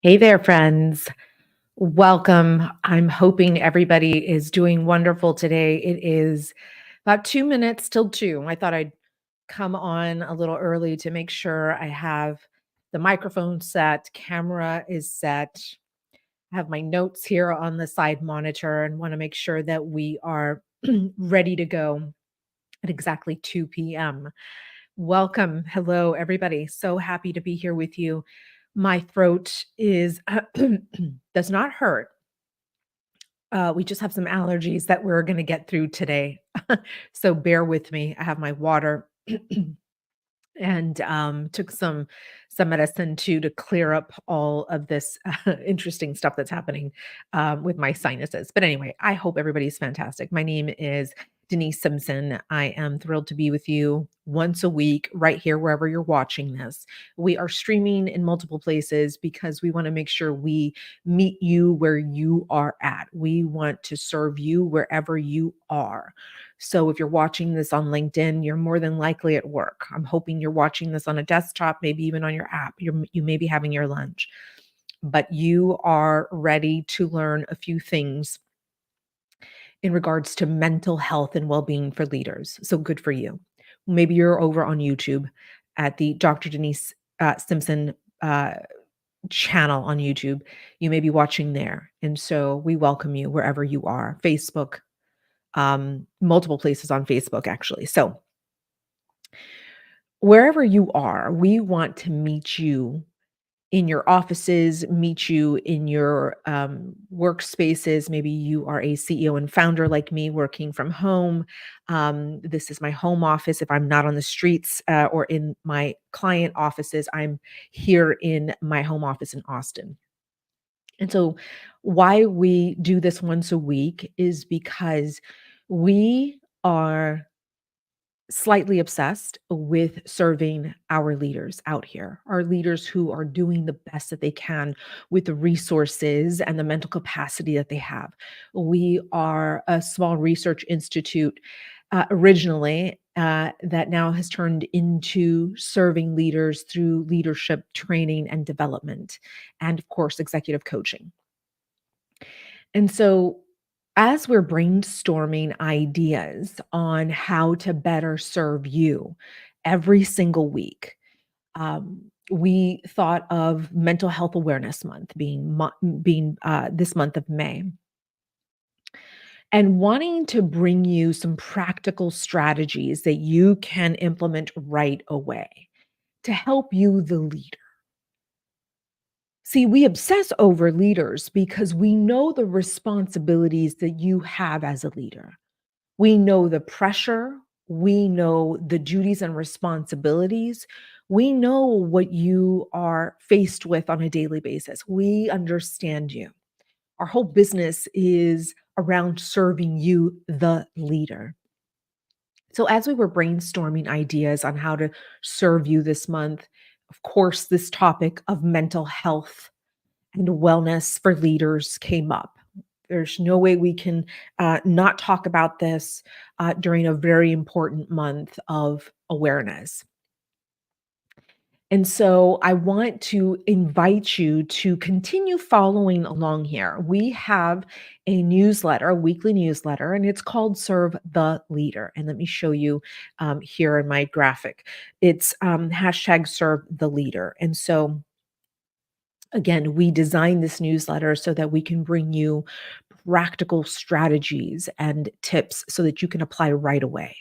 Hey there, friends. Welcome. I'm hoping everybody is doing wonderful today. It is about 2 minutes till 2. I thought I'd come on a little early to make sure I have the microphone set, camera is set, I have my notes here on the side monitor, and want to make sure that we are ready to go at exactly 2 p.m. Welcome. Hello, everybody. So happy to be here with you. My throat is does not hurt. We just have some allergies that we're going to get through today. So bear with me. I have my water and took some medicine too to clear up all of this interesting stuff that's happening with my sinuses. But anyway, I hope everybody's fantastic. My name is Denise Simpson. I am thrilled to be with you once a week, right here, wherever you're watching this. We are streaming in multiple places because we want to make sure we meet you where you are at. We want to serve you wherever you are. So if you're watching this on LinkedIn, you're more than likely at work. I'm hoping you're watching this on a desktop, maybe even on your app. You may be having your lunch, but you are ready to learn a few things in regards to mental health and well-being for leaders. So good for you. Maybe you're over on YouTube at the Dr. Denise Simpson channel on YouTube. You may be watching there. And so we welcome you wherever you are. Facebook, multiple places on Facebook, actually. So wherever you are, we want to meet you in your offices, meet you in your workspaces. Maybe you are a CEO and founder like me working from home. This is my home office. If I'm not on the streets or in my client offices, I'm here in my home office in Austin. And so, why we do this once a week is because we are slightly obsessed with serving our leaders out here, our leaders who are doing the best that they can with the resources and the mental capacity that they have. We are a small research institute originally that now has turned into serving leaders through leadership training and development, and of course, executive coaching. And so, as we're brainstorming ideas on how to better serve you every single week, we thought of Mental Health Awareness Month being this month of May, and wanting to bring you some practical strategies that you can implement right away to help you, the leader. See, we obsess over leaders because we know the responsibilities that you have as a leader. We know the pressure, we know the duties and responsibilities. We know what you are faced with on a daily basis. We understand you. Our whole business is around serving you, the leader. So, as we were brainstorming ideas on how to serve you this month, of course, this topic of mental health and wellness for leaders came up. There's no way we can not talk about this during a very important month of awareness. And so I want to invite you to continue following along here. We have a newsletter, a weekly newsletter, and it's called Serve the Leader. And let me show you here in my graphic. It's hashtag Serve the Leader. And so again, we designed this newsletter so that we can bring you practical strategies and tips so that you can apply right away.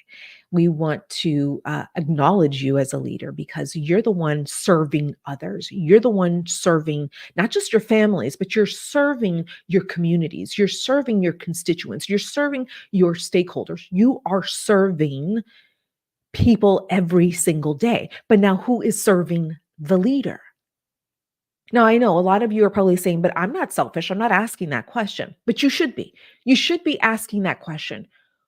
We want to acknowledge you as a leader because you're the one serving others. You're the one serving not just your families, but you're serving your communities. You're serving your constituents. You're serving your stakeholders. You are serving people every single day. But now, who is serving the leader? Now, I know a lot of you are probably saying, but I'm not selfish. I'm not asking that question. But you should be. You should be asking that question.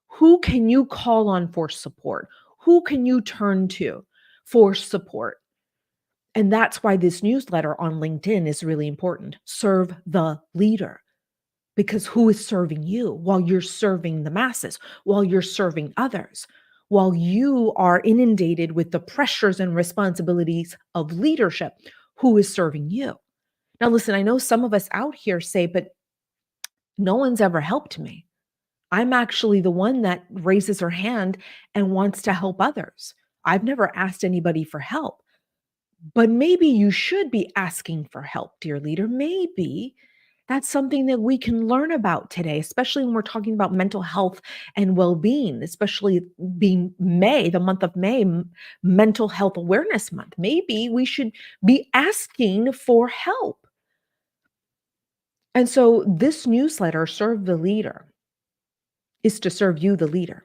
Who can you call on for support? Who can you turn to for support? And that's why this newsletter on LinkedIn is really important. Serve the leader. Because who is serving you while you're serving the masses, while you're serving others, while you are inundated with the pressures and responsibilities of leadership? Who is serving you? Now, listen, I know some of us out here say, but no one's ever helped me. I'm actually the one that raises her hand and wants to help others. I've never asked anybody for help. But maybe you should be asking for help, dear leader. Maybe that's something that we can learn about today, especially when we're talking about mental health and well being, especially being May, the month of May, Mental Health Awareness Month. Maybe we should be asking for help. And so, this newsletter, Serve the Leader, is to serve you, the leader,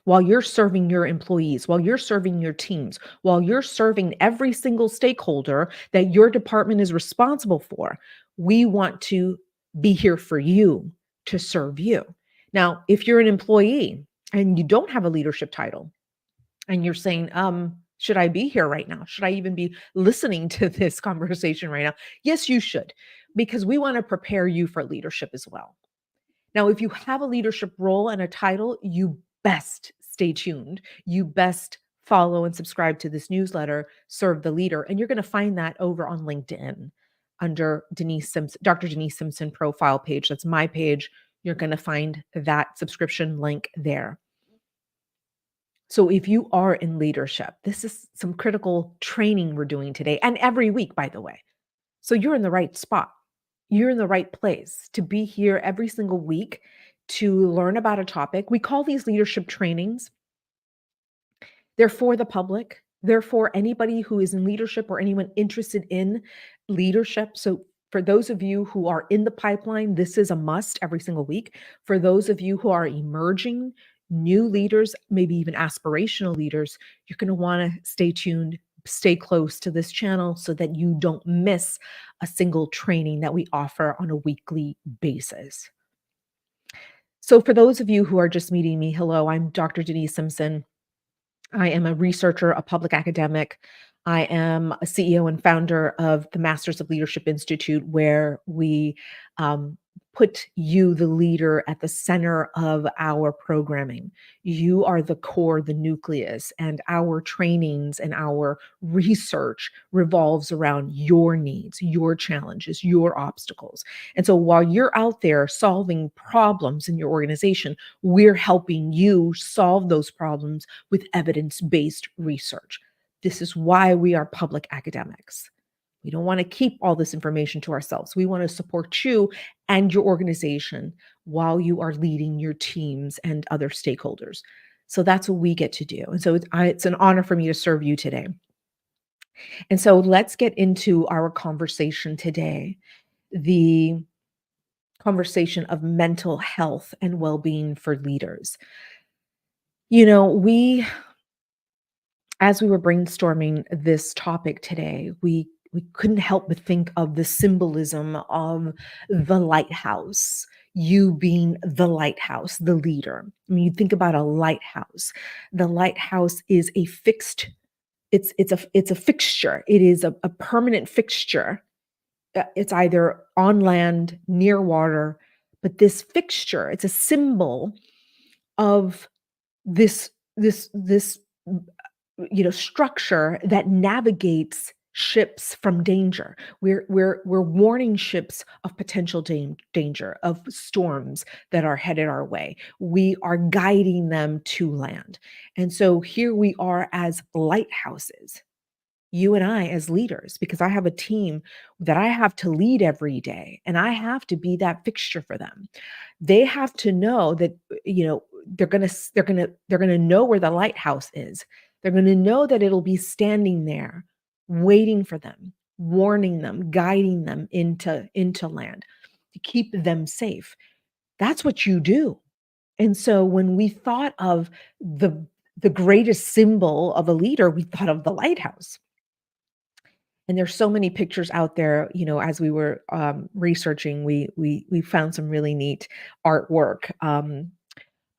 while you're serving your employees, while you're serving your teams, while you're serving every single stakeholder that your department is responsible for. We want to be here for you to serve you. Now, if you're an employee and you don't have a leadership title and you're saying, should I be here right now? Should I even be listening to this conversation right now? Yes, you should, because we want to prepare you for leadership as well. Now, if you have a leadership role and a title, you best stay tuned. You best follow and subscribe to this newsletter, Serve the Leader. And you're going to find that over on LinkedIn under Denise Simpson, Dr. Denise Simpson profile page. That's my page. You're going to find that subscription link there. So if you are in leadership, this is some critical training we're doing today and every week, by the way. So you're in the right spot. You're in the right place to be here every single week to learn about a topic. We call these leadership trainings. They're for the public. They're for anybody who is in leadership or anyone interested in leadership. So for those of you who are in the pipeline, this is a must every single week. For those of you who are emerging, new leaders, maybe even aspirational leaders, you're going to want to stay tuned, stay close to this channel so that you don't miss a single training that we offer on a weekly basis. So for those of you who are just meeting me, hello, I'm Dr. Denise Simpson. I am a researcher, a public academic. I am a CEO and founder of the Masters of Leadership Institute, where we put you, the leader, at the center of our programming. You are the core, the nucleus, and our trainings and our research revolves around your needs, your challenges, your obstacles. And so while you're out there solving problems in your organization, we're helping you solve those problems with evidence-based research. This is why we are public academics. We don't want to keep all this information to ourselves. We want to support you and your organization while you are leading your teams and other stakeholders. So that's what we get to do. And so it's an honor for me to serve you today. And so let's get into our conversation today, the conversation of mental health and well-being for leaders. You know, as we were brainstorming this topic today, we couldn't help but think of the symbolism of the lighthouse, you being the lighthouse, the leader. I mean, you think about a lighthouse. The lighthouse is a fixed, it's a fixture. It is a permanent fixture. It's either on land, near water, but this fixture, it's a symbol of this structure that navigates ships from danger. We're warning ships of potential danger, of storms that are headed our way. We are guiding them to land. And so here we are as lighthouses, you and I as leaders, because I have a team that I have to lead every day and I have to be that fixture for them. They have to know that, they're going to know where the lighthouse is. They're going to know that it'll be standing there waiting for them, warning them, guiding them into land to keep them safe. That's what you do. And so when we thought of the greatest symbol of a leader, we thought of the lighthouse. And there's so many pictures out there, as we were researching, we found some really neat artwork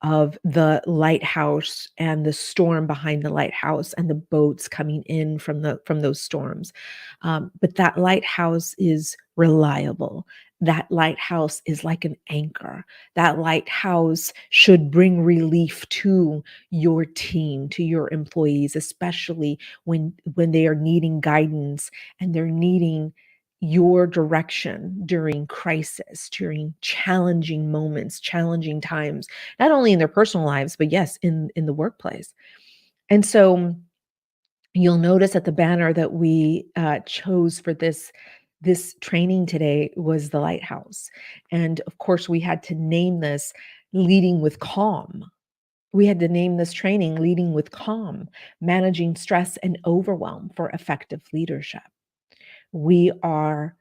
of the lighthouse and the storm behind the lighthouse and the boats coming in from those storms. But that lighthouse is reliable. That lighthouse is like an anchor. That lighthouse should bring relief to your team, to your employees, especially when they are needing guidance and they're needing your direction during crisis, during challenging moments, challenging times, not only in their personal lives, but yes, in the workplace. And so you'll notice that the banner that we chose for this training today was the lighthouse. And of course, we had to name this leading with calm. We had to name this training leading with calm, managing stress and overwhelm for effective leadership. We are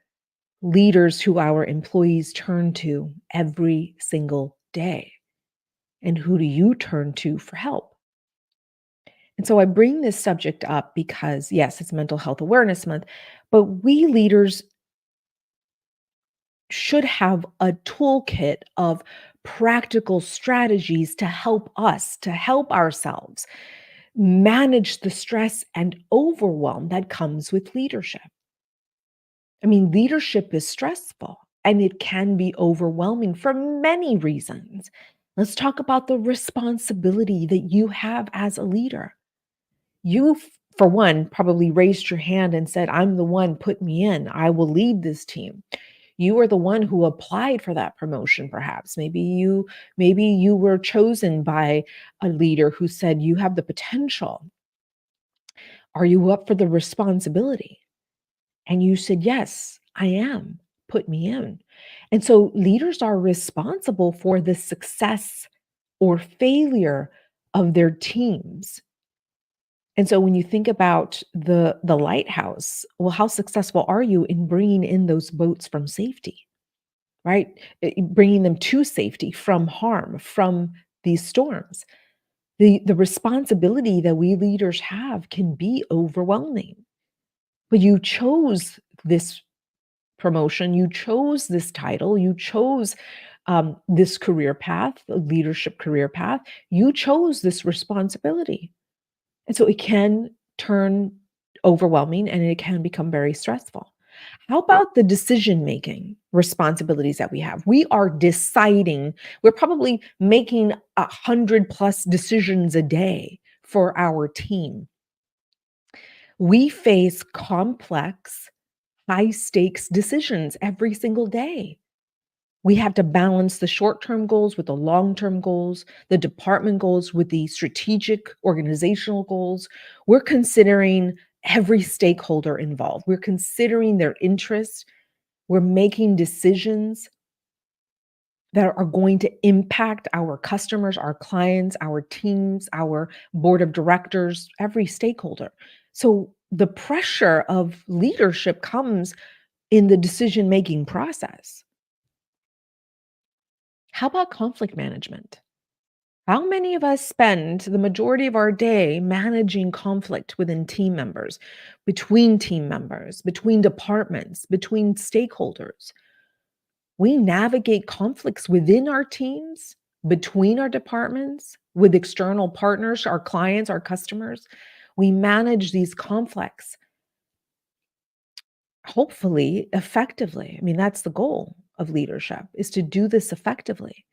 leaders who our employees turn to every single day. And who do you turn to for help? And so I bring this subject up because, yes, it's Mental Health Awareness Month, but we leaders should have a toolkit of practical strategies to help us, to help ourselves manage the stress and overwhelm that comes with leadership. I mean, leadership is stressful and it can be overwhelming for many reasons. Let's talk about the responsibility that you have as a leader. You, for one, probably raised your hand and said, I'm the one, put me in. I will lead this team. You are the one who applied for that promotion, perhaps. Maybe you were chosen by a leader who said you have the potential. Are you up for the responsibility? And you said, yes, I am. Put me in. And so leaders are responsible for the success or failure of their teams. And so when you think about the lighthouse, well, how successful are you in bringing in those boats from safety, right? Bringing them to safety from harm, from these storms. The responsibility that we leaders have can be overwhelming. But you chose this promotion, you chose this title, you chose this career path, the leadership career path, you chose this responsibility. And so it can turn overwhelming and it can become very stressful. How about the decision making responsibilities that we have? We are deciding, we're probably making 100+ decisions a day for our team. We face complex, high stakes decisions every single day. We have to balance the short term goals with the long term goals, the department goals with the strategic organizational goals. We're considering every stakeholder involved, we're considering their interests, we're making decisions that are going to impact our customers, our clients, our teams, our board of directors, every stakeholder. So the pressure of leadership comes in the decision making process. How about conflict management? How many of us spend the majority of our day managing conflict within team members, between departments, between stakeholders? We navigate conflicts within our teams, between our departments, with external partners, our clients, our customers. We manage these conflicts, hopefully effectively. I mean, that's the goal of leadership, is to do this effectively.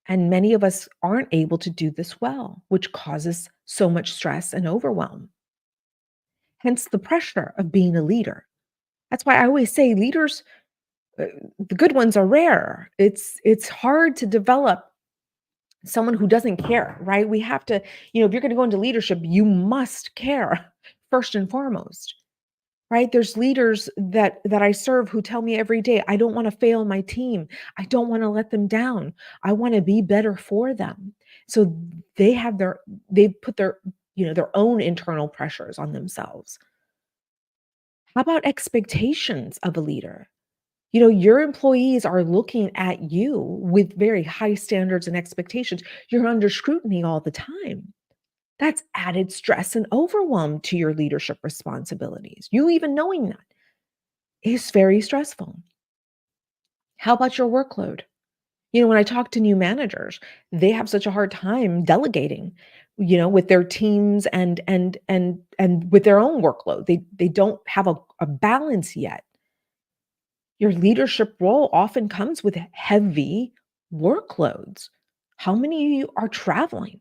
And many of us aren't able to do this well, which causes so much stress and overwhelm. Hence the pressure of being a leader. That's why I always say leaders, uh, the good ones are rare. It's hard to develop someone who doesn't care, right? We have to, if you're going to go into leadership, you must care first and foremost. Right? There's leaders that I serve who tell me every day, I don't want to fail my team. I don't want to let them down. I want to be better for them. So they put their own internal pressures on themselves. How about expectations of a leader? Your employees are looking at you with very high standards and expectations. You're under scrutiny all the time. That's added stress and overwhelm to your leadership responsibilities. You even knowing that is very stressful. How about your workload? When I talk to new managers, they have such a hard time delegating, with their teams and with their own workload. They don't have a balance yet. Your leadership role often comes with heavy workloads. How many of you are traveling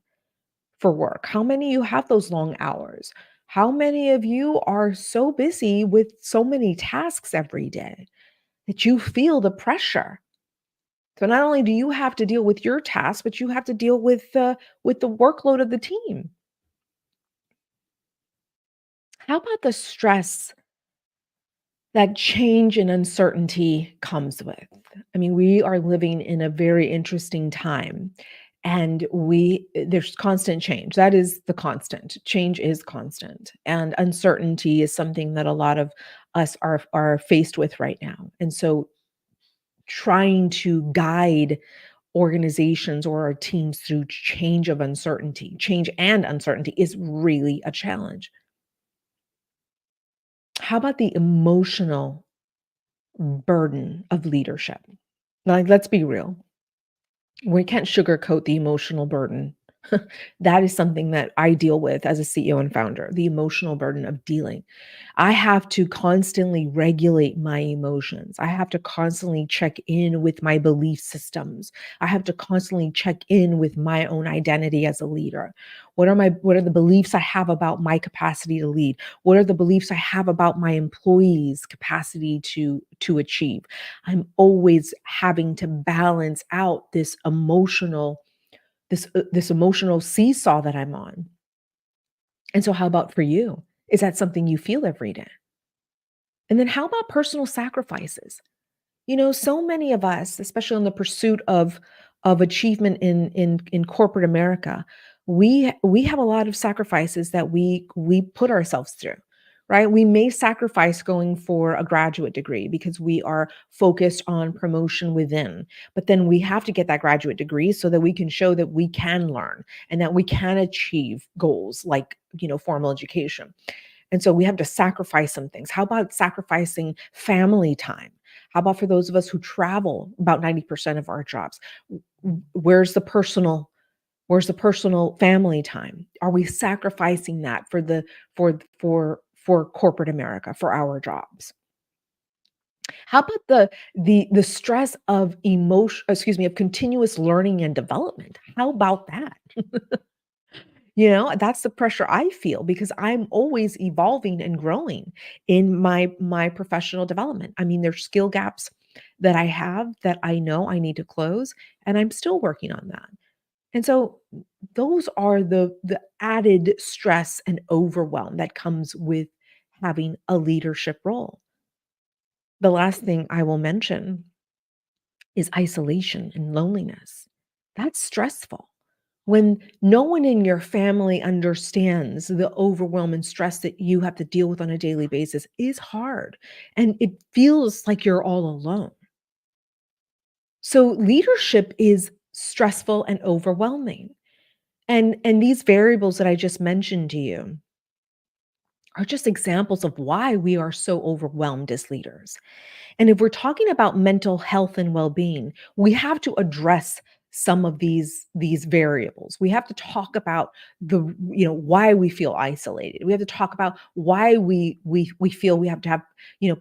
for work? How many of you have those long hours? How many of you are so busy with so many tasks every day that you feel the pressure? So not only do you have to deal with your tasks, but you have to deal with the workload of the team. How about the stress that change and uncertainty comes with? I mean, we are living in a very interesting time, and there's constant change. That is the constant. Change is constant, and uncertainty is something that a lot of us are faced with right now. And so trying to guide organizations or our teams through change and uncertainty is really a challenge. How about the emotional burden of leadership? Like, let's be real. We can't sugarcoat the emotional burden. That is something that I deal with as a CEO and founder, the emotional burden of dealing. I have to constantly regulate my emotions. I have to constantly check in with my belief systems. I have to constantly check in with my own identity as a leader. What are the beliefs I have about my capacity to lead? What are the beliefs I have about my employees' capacity to achieve? I'm always having to balance out this emotional seesaw that I'm on. And so how about for you? Is that something you feel every day? And then how about personal sacrifices? So many of us, especially in the pursuit of achievement in corporate America, we have a lot of sacrifices that we put ourselves through, right? We may sacrifice going for a graduate degree because we are focused on promotion within, but then we have to get that graduate degree so that we can show that we can learn and that we can achieve goals like, formal education. And so we have to sacrifice some things. How about sacrificing family time? How about for those of us who travel about 90% of our jobs? Where's the personal family time? Are we sacrificing that for corporate America, for our jobs? How about the stress of of continuous learning and development? How about that? That's the pressure I feel because I'm always evolving and growing in my professional development. I mean, there's skill gaps that I have that I know I need to close, and I'm still working on that. And so those are the added stress and overwhelm that comes with having a leadership role. The last thing I will mention is isolation and loneliness. That's stressful. When no one in your family understands the overwhelm and stress that you have to deal with on a daily basis is hard, and it feels like you're all alone. So leadership is stressful and overwhelming. And these variables that I just mentioned to you are just examples of why we are so overwhelmed as leaders. And if we're talking about mental health and well-being, we have to address some of these variables. We have to talk about why we feel isolated. We have to talk about why we feel we have to have,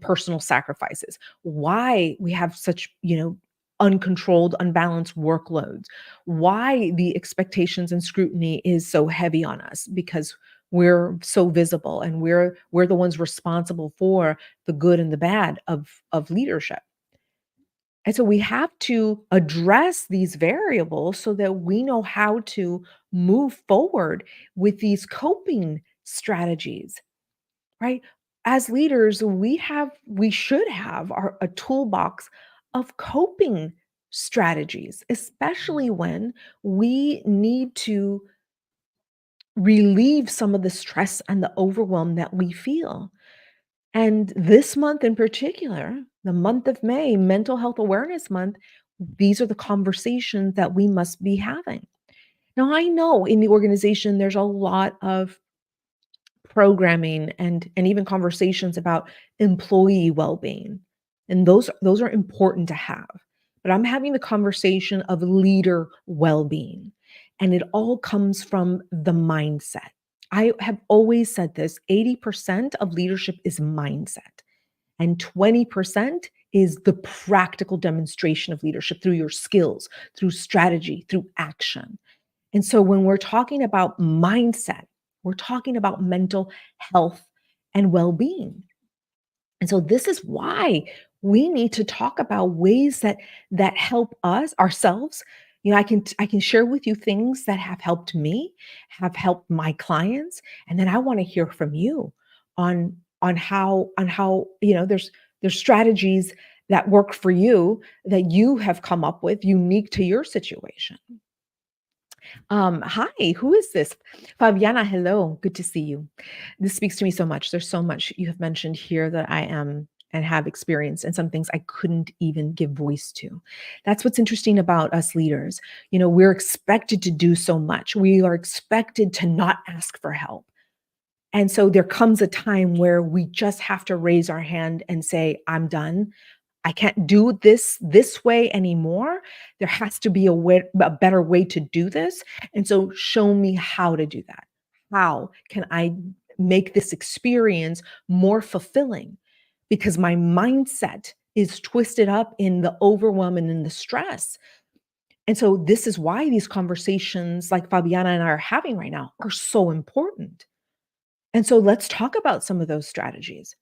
personal sacrifices. Why we have such, uncontrolled, unbalanced workloads. Why the expectations and scrutiny is so heavy on us because we're so visible and we're the ones responsible for the good and the bad of leadership. And so we have to address these variables so that we know how to move forward with these coping strategies, right? As leaders, we should have a toolbox of coping strategies, especially when we need to relieve some of the stress and the overwhelm that we feel. And this month in particular, the month of May, Mental Health Awareness Month, these are the conversations that we must be having. Now, I know in the organization, there's a lot of programming and even conversations about employee well-being. And those are important to have. But I'm having the conversation of leader well-being. And it all comes from the mindset. I have always said this, 80% of leadership is mindset. And 20% is the practical demonstration of leadership through your skills, through strategy, through action. And so when we're talking about mindset, We're talking about mental health and well-being. And so this is why we need to talk about ways that help us ourselves. I can share with you things that have helped me, have helped my clients, and then I want to hear from you on how there's strategies that work for you that you have come up with unique to your situation. Hi, who is this? Fabiana, hello. Good to see you. This speaks to me so much. There's so much you have mentioned here that I am and have experienced, and some things I couldn't even give voice to. That's what's interesting about us leaders. We're expected to do so much. We are expected to not ask for help. And so there comes a time where we just have to raise our hand and say, I'm done. I can't do this way anymore. There has to be a better way to do this. And so show me how to do that. How can I make this experience more fulfilling? Because my mindset is twisted up in the overwhelm and in the stress. And so this is why these conversations like Fabiana and I are having right now are so important. And so let's talk about some of those strategies,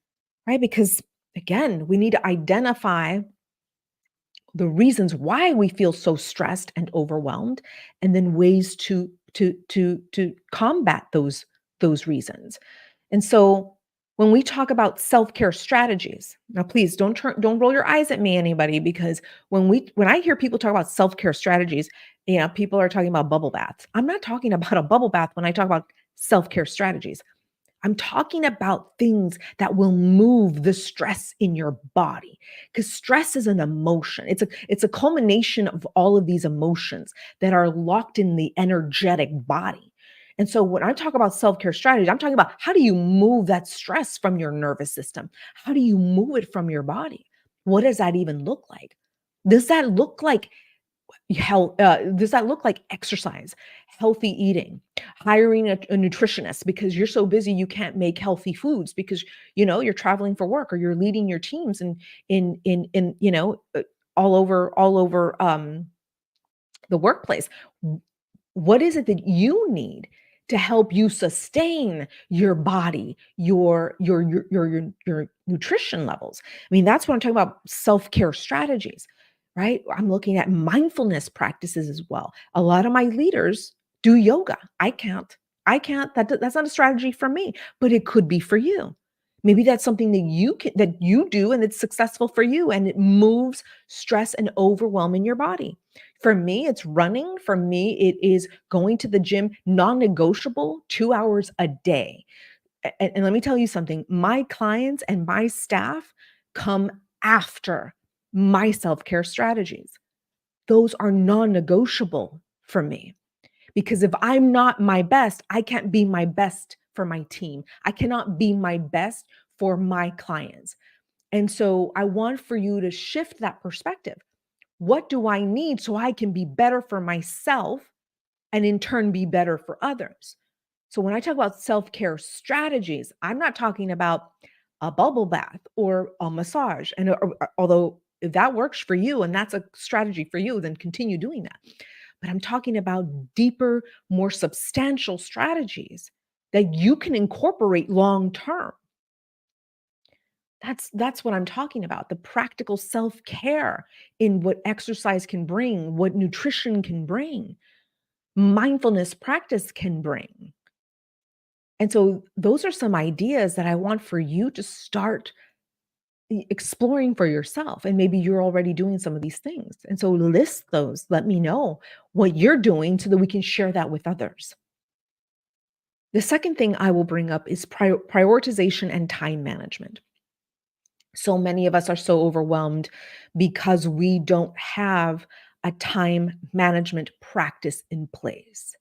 right? Because again, we need to identify the reasons why we feel so stressed and overwhelmed, and then ways to combat those reasons. And so when we talk about self-care strategies, now please don't roll your eyes at me, anybody, because when I hear people talk about self-care strategies, people are talking about bubble baths. I'm not talking about a bubble bath when I talk about self-care strategies. I'm talking about things that will move the stress in your body, because stress is an emotion. It's a culmination of all of these emotions that are locked in the energetic body. And so when I talk about self-care strategies, I'm talking about how do you move that stress from your nervous system? How do you move it from your body? What does that even look like? Does that look like health? Does that look like exercise, healthy eating, hiring a nutritionist because you're so busy you can't make healthy foods because you're traveling for work or you're leading your teams and in all over the workplace? What is it that you need to help you sustain your body, your nutrition levels? I mean, that's what I'm talking about, self-care strategies, right? I'm looking at mindfulness practices as well. A lot of my leaders do yoga. I can't. That's not a strategy for me, but it could be for you. Maybe that's something that you do and it's successful for you and it moves stress and overwhelm in your body. For me, it's running. For me, it is going to the gym, non-negotiable, 2 hours a day. And let me tell you something, my clients and my staff come after my self-care strategies. Those are non-negotiable for me, because if I'm not my best, I can't be my best for my team. I cannot be my best for my clients. And so I want for you to shift that perspective. What do I need so I can be better for myself and in turn be better for others? So when I talk about self-care strategies, I'm not talking about a bubble bath or a massage. And although if that works for you and that's a strategy for you, then continue doing that. But I'm talking about deeper, more substantial strategies that you can incorporate long term. That's what I'm talking about, the practical self-care in what exercise can bring, what nutrition can bring, mindfulness practice can bring. And so those are some ideas that I want for you to start exploring for yourself. And maybe you're already doing some of these things. And so list those, let me know what you're doing so that we can share that with others. The second thing I will bring up is prioritization and time management. So many of us are so overwhelmed because we don't have a time management practice in place.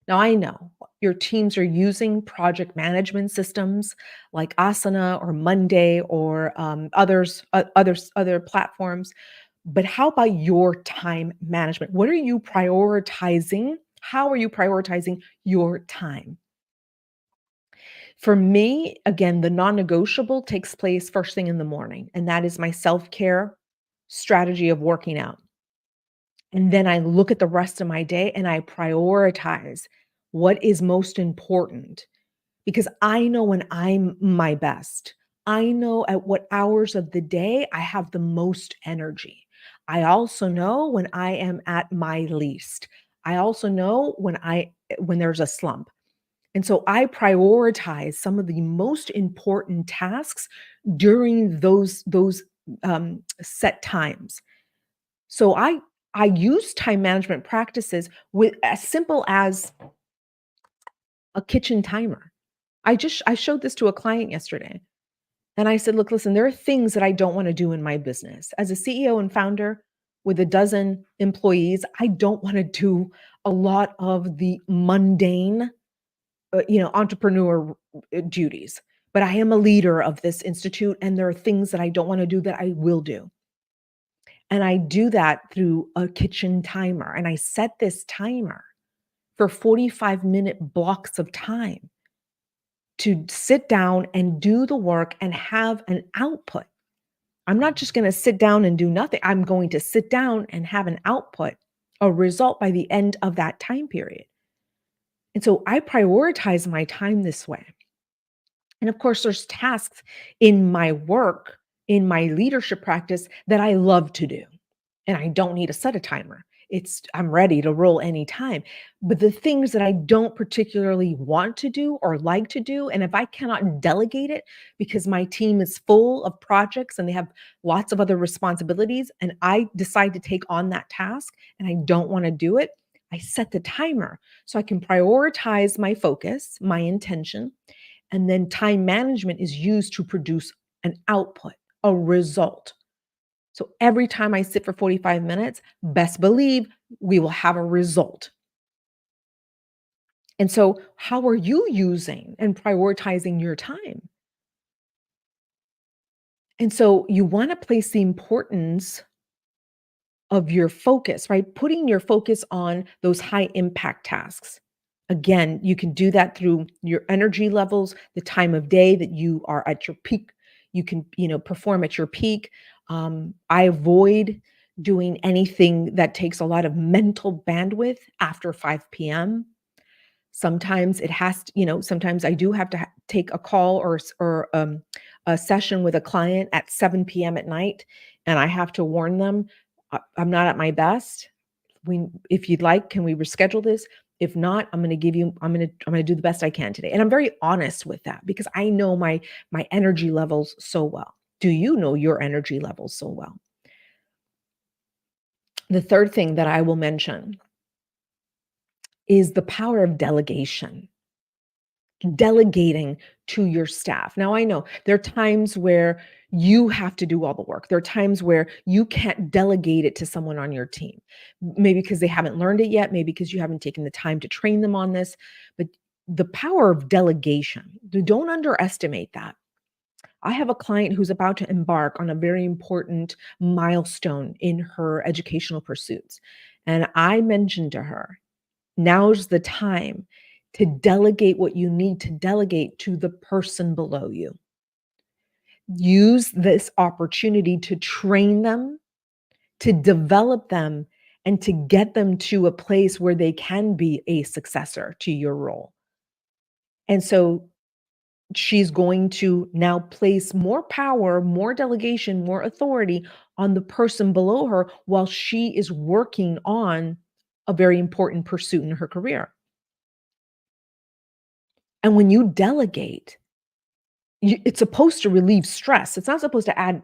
Now, I know your teams are using project management systems like Asana or Monday or other platforms. But how about your time management? What are you prioritizing? How are you prioritizing your time? For me, again, the non-negotiable takes place first thing in the morning, and that is my self-care strategy of working out. And then I look at the rest of my day and I prioritize what is most important because I know when I'm my best. I know at what hours of the day I have the most energy. I also know when I am at my least. I also know when there's a slump. And so I prioritize some of the most important tasks during those set times. So I use time management practices with as simple as a kitchen timer. I showed this to a client yesterday. And I said, "Look, listen, there are things that I don't want to do in my business. As a CEO and founder with a dozen employees, I don't want to do a lot of the mundane, entrepreneur duties. But I am a leader of this institute, and there are things that I don't want to do that I will do. And I do that through a kitchen timer. And I set this timer for 45-minute blocks of time to sit down and do the work and have an output. I'm not just going to sit down and do nothing. I'm going to sit down and have an output, a result by the end of that time period. And so I prioritize my time this way. And of course, there's tasks in my work, in my leadership practice that I love to do. And I don't need to set a timer. I'm ready to roll anytime. But the things that I don't particularly want to do or like to do, and if I cannot delegate it because my team is full of projects and they have lots of other responsibilities, and I decide to take on that task and I don't want to do it, I set the timer so I can prioritize my focus, my intention, and then time management is used to produce an output, a result. So every time I sit for 45 minutes, best believe we will have a result. And so, how are you using and prioritizing your time? And so, you want to place the importance of your focus, right? Putting your focus on those high impact tasks. Again, you can do that through your energy levels, the time of day that you are at your peak. You can, perform at your peak. I avoid doing anything that takes a lot of mental bandwidth after 5 p.m. Sometimes it has to, sometimes I do have to take a call or a session with a client at 7 p.m. at night, and I have to warn them I'm not at my best. If you'd like, can we reschedule this? If not, I'm going to do the best I can today. And I'm very honest with that because I know my energy levels so well. Do you know your energy levels so well? The third thing that I will mention is the power of delegation. Delegating to your staff. Now, I know there are times where you have to do all the work. There are times where you can't delegate it to someone on your team, maybe because they haven't learned it yet, maybe because you haven't taken the time to train them on this. But the power of delegation, don't underestimate that. I have a client who's about to embark on a very important milestone in her educational pursuits. And I mentioned to her, now's the time to delegate what you need to delegate to the person below you. Use this opportunity to train them, to develop them, and to get them to a place where they can be a successor to your role. And so she's going to now place more power, more delegation, more authority on the person below her while she is working on a very important pursuit in her career. And when you delegate, it's supposed to relieve stress. It's not supposed to add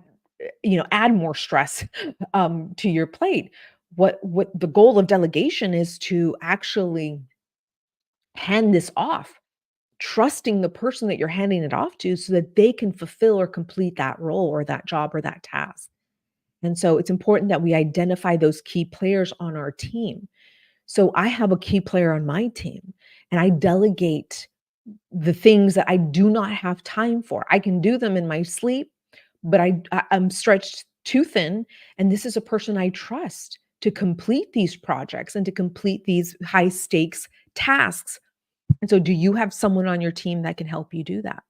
more stress to your plate. What the goal of delegation is to actually hand this off, trusting the person that you're handing it off to so that they can fulfill or complete that role or that job or that task. And so it's important that we identify those key players on our team. So I have a key player on my team and I delegate the things that I do not have time for. I can do them in my sleep, but I'm stretched too thin. And this is a person I trust to complete these projects and to complete these high stakes tasks. And so, do you have someone on your team that can help you do that?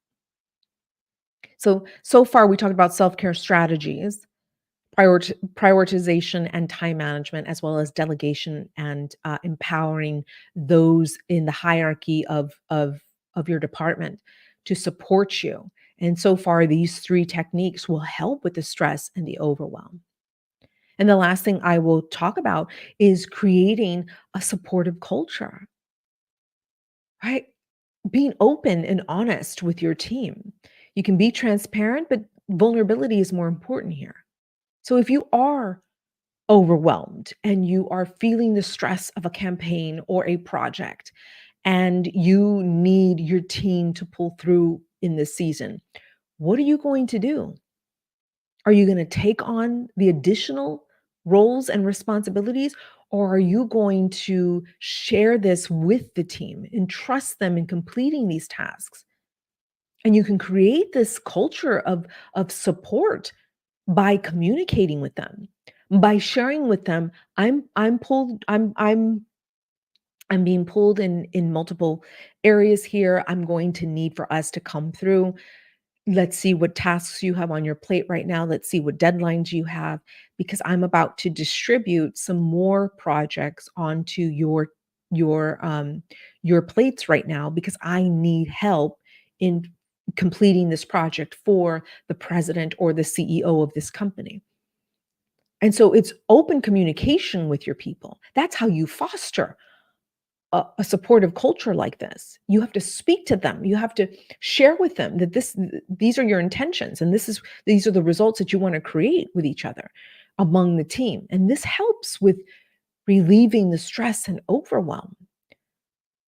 So far, we talked about self care strategies, prioritization and time management, as well as delegation and empowering those in the hierarchy of of your department to support you. And so far, these three techniques will help with the stress and the overwhelm. And the last thing I will talk about is creating a supportive culture, right? Being open and honest with your team. You can be transparent, but vulnerability is more important here. So if you are overwhelmed and you are feeling the stress of a campaign or a project, and you need your team to pull through in this season, what are you going to do? Are you going to take on the additional roles and responsibilities? Or are you going to share this with the team and trust them in completing these tasks? And you can create this culture of support by communicating with them, by sharing with them, I'm pulled, I'm being pulled in multiple areas here. I'm going to need for us to come through. Let's see what tasks you have on your plate right now. Let's see what deadlines you have, because I'm about to distribute some more projects onto your your plates right now, because I need help in completing this project for the president or the CEO of this company. And so it's open communication with your people. That's how you foster a supportive culture like this. You have to speak to them. You have to share with them that these are your intentions, and these are the results that you want to create with each other among the team. And this helps with relieving the stress and overwhelm.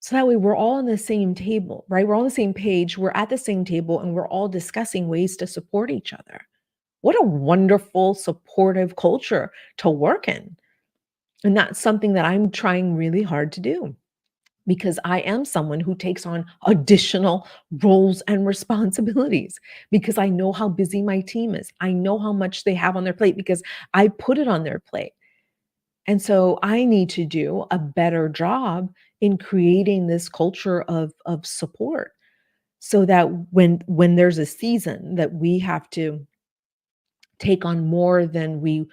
So that way we're all on the same table, right? We're on the same page, we're at the same table, and we're all discussing ways to support each other. What a wonderful, supportive culture to work in. And that's something that I'm trying really hard to do, because I am someone who takes on additional roles and responsibilities, because I know how busy my team is. I know how much they have on their plate because I put it on their plate. And so I need to do a better job in creating this culture of support, so that when there's a season that we have to take on more than we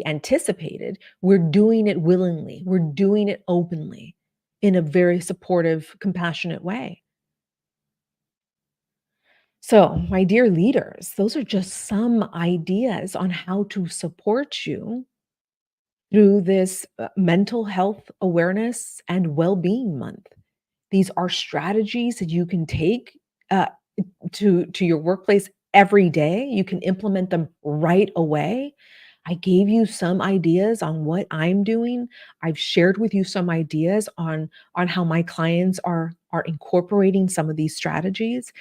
anticipated, we're doing it willingly. We're doing it openly in a very supportive, compassionate way. So, my dear leaders, those are just some ideas on how to support you through this mental health awareness and well-being month. These are strategies that you can take uh, to your workplace every day. You can implement them right away. I gave you some ideas on what I'm doing. I've shared with you some ideas on how my clients are incorporating some of these strategies.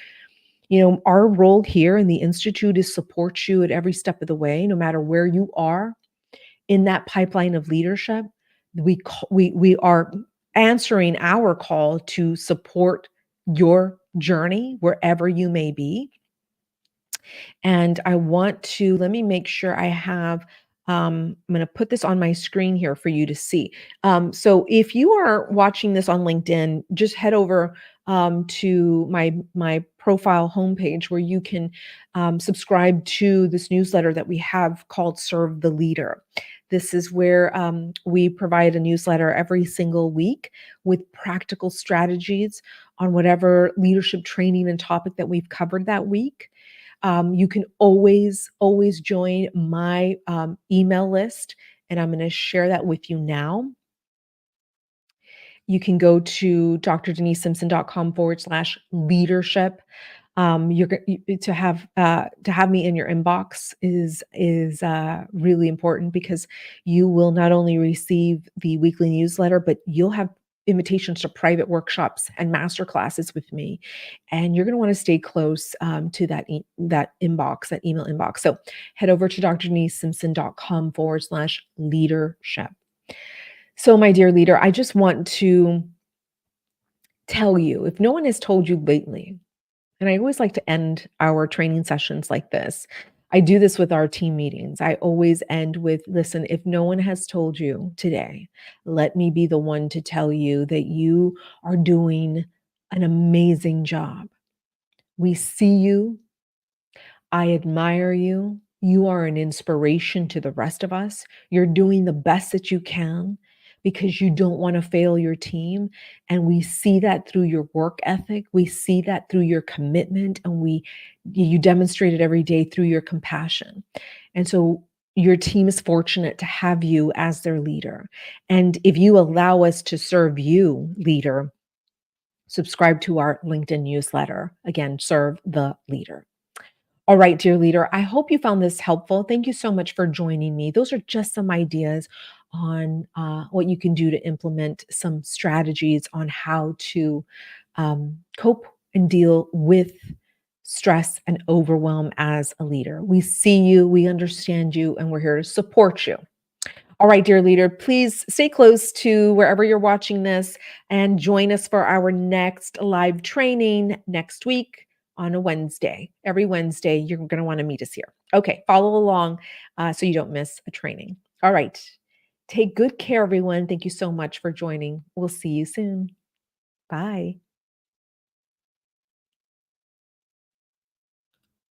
You know, our role here in the institute is support you at every step of the way, no matter where you are in that pipeline of leadership. We are answering our call to support your journey wherever you may be. And I want to, let me make sure I have, I'm going to put this on my screen here for you to see. So if you are watching this on LinkedIn, just head over to my profile homepage, where you can subscribe to this newsletter that we have called Serve the Leader. This is where we provide a newsletter every single week with practical strategies on whatever leadership training and topic that we've covered that week. You can always join my email list, and I'm going to share that with you now. You can go to drdenisesimpson.com/leadership. To have me in your inbox is really important, because you will not only receive the weekly newsletter, but you'll have invitations to private workshops and master classes with me, and you're going to want to stay close to that inbox, that email inbox. So head over to drdenisesimpson.com/leadership. So, my dear leader, I just want to tell you, if no one has told you lately, and I always like to end our training sessions like this. I do this with our team meetings. I always end with, listen, if no one has told you today, let me be the one to tell you that you are doing an amazing job. We see you. I admire you. You are an inspiration to the rest of us. You're doing the best that you can. because you don't want to fail your team. And we see that through your work ethic. We see that through your commitment, and you demonstrate it every day through your compassion. And so your team is fortunate to have you as their leader. And if you allow us to serve you, leader, subscribe to our LinkedIn newsletter. Again, serve the leader. All right, dear leader, I hope you found this helpful. Thank you so much for joining me. Those are just some ideas on what you can do to implement some strategies on how to cope and deal with stress and overwhelm as a leader. We see you, we understand you, and we're here to support you. All right, dear leader, please stay close to wherever you're watching this and join us for our next live training next week on a Wednesday. Every Wednesday, you're going to want to meet us here. Okay, follow along so you don't miss a training. All right, take good care, everyone. Thank you so much for joining. We'll see you soon. Bye.